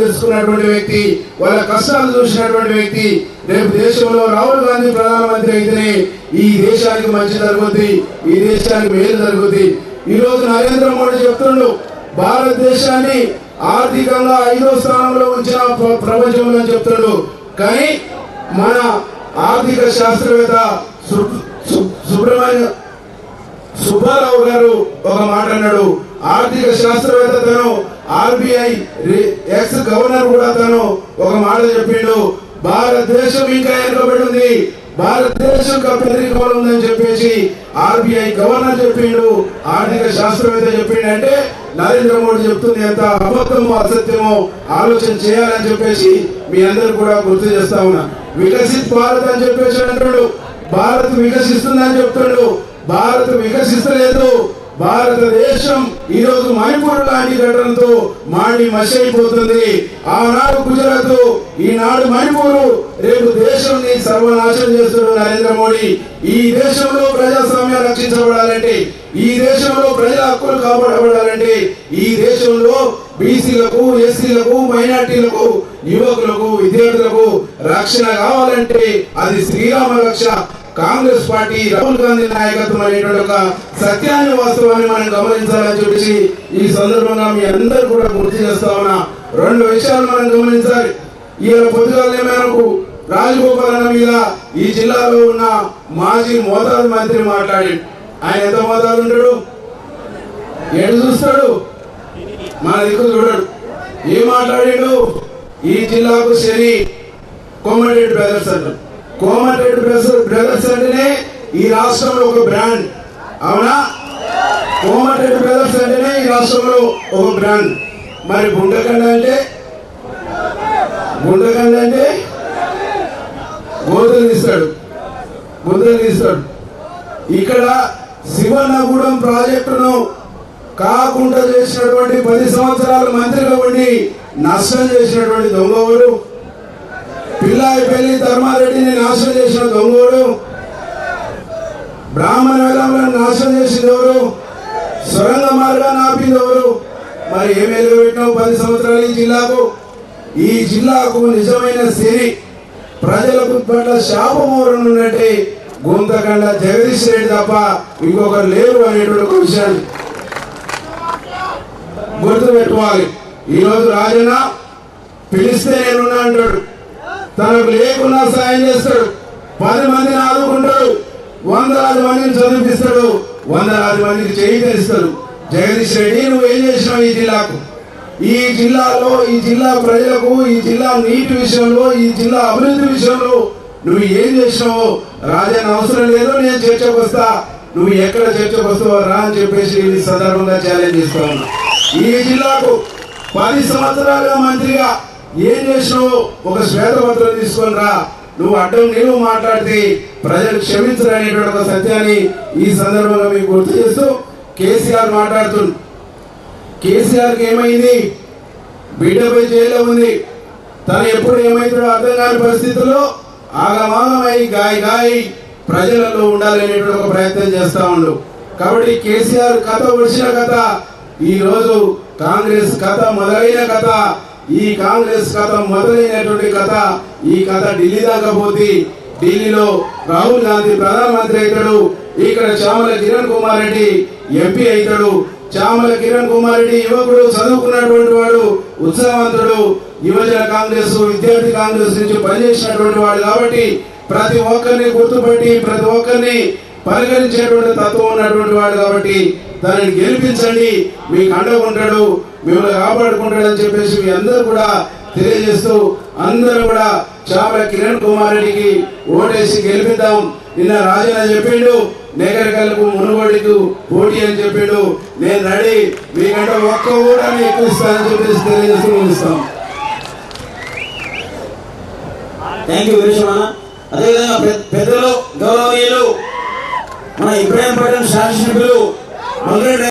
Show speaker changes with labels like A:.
A: తెలుసుకున్నటువంటి వ్యక్తి, వాళ్ళ కష్టాలు చూసినటువంటి వ్యక్తి. రేపు దేశంలో రాహుల్ గాంధీ ప్రధానమంత్రి అయితేనే ఈ దేశానికి మంచి జరుగుతుంది, ఈ దేశానికి మేలు జరుగుతుంది. ఈ రోజు నరేంద్ర మోడీ చెప్తుండు, భారతదేశాన్ని ఆర్థికంగా 5వ స్థానంలో ఉంచిన ప్రపంచంలో అని చెప్తుండు. కానీ మన ఆర్థిక శాస్త్రవేత్త సుబ్బారావు గారు ఒక మాట అన్నాడు. ఆర్థిక శాస్త్రవేత్త తను, ఆర్బీఐ ఎక్స్ గవర్నర్ కూడా తను ఒక మాట చెప్పిండు, భారతదేశం ఇంకా వెనుకబడి ఉంది, భారతదేశం పేదరికంలో ఉందని చెప్పేసి ఆర్బీఐ గవర్నర్ చెప్పిండు, ఆర్థిక శాస్త్రవేత్త చెప్పిండు. అంటే నరేంద్ర మోడీ చెప్తుంది ఎంత అబద్ధమో అసత్యమో ఆలోచన చేయాలని చెప్పేసి మీ అందరూ కూడా గుర్తు చేస్తా ఉన్నా. వికసిత్ భారత్ అని చెప్పేసి అంటాడు, భారత్ వికసిస్తుందని చెప్తాడు. భారత్ వికసిస్తలేదు. భారతదేశం ఈ రోజు మణిపూర్ లాంటి ఘటనతో మాడి మసి అయిపోతుంది. ఆనాడు గుజరాత్, ఈనాడు మణిపూర్, రేపు దేశం సర్వనాశనం చేస్తున్నాడు నరేంద్ర మోడీ. ఈ దేశంలో ప్రజాస్వామ్యం రక్షించబడాలంటే, ఈ దేశంలో ప్రజల హక్కులు కాపాడబడాలంటే, ఈ దేశంలో బీసీలకు, ఎస్సీలకు, మైనార్టీలకు, యువకులకు, విద్యార్థులకు రక్షణ కావాలంటే అది శ్రీరామ రక్ష. కాంగ్రెస్ పార్టీ, రాహుల్ గాంధీ నాయకత్వం అనేటువంటి ఒక సత్యాన్ని, వాస్తవాన్ని మనం గమనించాలని చెప్పేసి ఈ సందర్భంగా మీ అందరూ కూడా గుర్తు చేస్తా ఉన్నా. 2 విషయాలు మనం గమనించాలి. ఈయన పొద్దుగాలనే మనకు రాజగోపాల్ అన్న మీద ఈ జిల్లాలో ఉన్న మాజీ మోతాదు మంత్రి మాట్లాడి, ఆయన ఎంత మోతాదు ఉంటాడు, ఎటు చూస్తాడు, మన దిక్కు చూడడు. ఏం మాట్లాడాడు, ఈ జిల్లాకు శని కోమటిరెడ్డి బ్రదర్స్ అంటారు. కోమటిరెడ్డి బ్రదర్స్ అంటేనే ఈ రాష్ట్రంలో ఒక బ్రాండ్, అవునా? కోమటిరెడ్డి బ్రదర్స్ అంటేనే ఈ రాష్ట్రంలో ఒక బ్రాండ్. మరి గుండెకండ అంటే గోధులు తీస్తాడు, గుండెలు తీస్తాడు. ఇక్కడ శివన్నగూడెం ప్రాజెక్టును కాకుండా చేసినటువంటి 10 సంవత్సరాలు మంత్రిగా ఉండి నష్టం చేసినటువంటి దొంగోడు, పిల్లాయిపల్లి ధర్మారెడ్డిని నాశనం చేసిన దొంగోడు, బ్రాహ్మణ వేలంలను నాశనం చేసింది ఎవరు, సొరంగ మార్గాన్ని ఆపింది ఎవరు? మరి ఏం వెలుగుపెట్టినావు 10 సంవత్సరాలు ఈ జిల్లాకు? ఈ జిల్లాకు నిజమైన సిరి, ప్రజలకు పట్ల శాపమూరణ ఉన్నట్టే గుంతకండ జగదీష్ రెడ్డి తప్ప ఇంకొకరు లేరు అనేటువంటి ఒక విషయాన్ని గుర్తు పెట్టుకోవాలి. ఈరోజు రాజన్న పిలిస్తే నేనున్నా అంటాడు, తనకు లేకున్నా సాయం చేస్తాడు, 10 మందిని ఆదుకుంటాడు, 100 మందిని చదివిస్తాడు, 100 మందికి చేయిస్తాడు. జగదీష్ రెడ్డి, నువ్వు ఏం చేసినావు ఈ జిల్లాకు? ఈ జిల్లాలో, ఈ జిల్లా ప్రజలకు, ఈ జిల్లా నీటి విషయంలో, ఈ జిల్లా అభివృద్ధి విషయంలో నువ్వు ఏం చేసినావో రాజన్న అవసరం లేదు, నేను చర్చకు వస్తా, నువ్వు ఎక్కడ చర్చకు వస్తావో రా అని చెప్పేసి ఈ సందర్భంగా ఛాలెంజ్ చేస్తా ఉన్నా. ఈ జిల్లాకు 10 సంవత్సరాలుగా మంత్రిగా ఏం చేసినావు ఒక శ్వేతపత్రం తీసుకొని రా, నువ్వు అడ్డం నీవు మాట్లాడితే ప్రజలు క్షమించరనేటువంటి ఒక సత్యాన్ని ఈ సందర్భంగా మీకు గుర్తు చేస్తూ కేసీఆర్ మాట్లాడుతుంది. కేసీఆర్కి ఏమైంది, బిడ్డపై జైల్లో ఉంది, తను ఎప్పుడు ఏమైతుందో అర్థం కాని పరిస్థితుల్లో ఆగమాగమై గాయి ప్రజలలో ఉండాలనేటువంటి ఒక ప్రయత్నం చేస్తా ఉండు. కాబట్టి కేసీఆర్ కథ వచ్చిన కథ, ఈ రోజు కాంగ్రెస్ కథ మొదలైన కథ, ఈ కాంగ్రెస్ కథ మొదలైనటువంటి కథ, ఈ కథ ఢిల్లీ దాకా పోతే, ఢిల్లీలో రాహుల్ గాంధీ ప్రధానమంత్రి అవుతాడు, ఇక్కడ చామల కిరణ్ కుమార్ రెడ్డి ఎంపీ అవుతాడు. చామల కిరణ్ కుమార్ రెడ్డి యువకుడు, చదువుకున్నటువంటి వాడు, ఉత్సాహవంతుడు, యువజన కాంగ్రెస్, విద్యార్థి కాంగ్రెస్ నుంచి పనిచేసినటువంటి వాడు. కాబట్టి ప్రతి ఒక్కరిని గుర్తుపట్టి, ప్రతి ఒక్కరిని పరిగణించేటువంటి తత్వం ఉన్నటువంటి వాడు. కాబట్టి దానిని గెలిపించండి, మీకు అండగా ఉంటాడు, మిమ్మల్ని కాపాడుకుంటాడు అని చెప్పేసి మీ అందరూ కూడా తెలియజేస్తూ, అందరూ కూడా చామల కిరణ్ కుమార్ రెడ్డికి ఓటేసి గెలిపిద్దాం. నిన్న రాజన్న చెప్పిండు, నేగరికలకు మునుగోడికి పోటీ అని చెప్పిండు. నేను రెడీ, మీకంటే ఒక్క ఓటాన్ని ఎక్కువ ఇస్తానని చెప్పేసి తెలియజేస్తూ ముగిస్తాం.
B: Thank you Veereshwara. అదేవిధంగా పెద్దలు, గౌరవనీయులు, మన ఇబ్రాహీంపట్నం శాసనసభ్యులు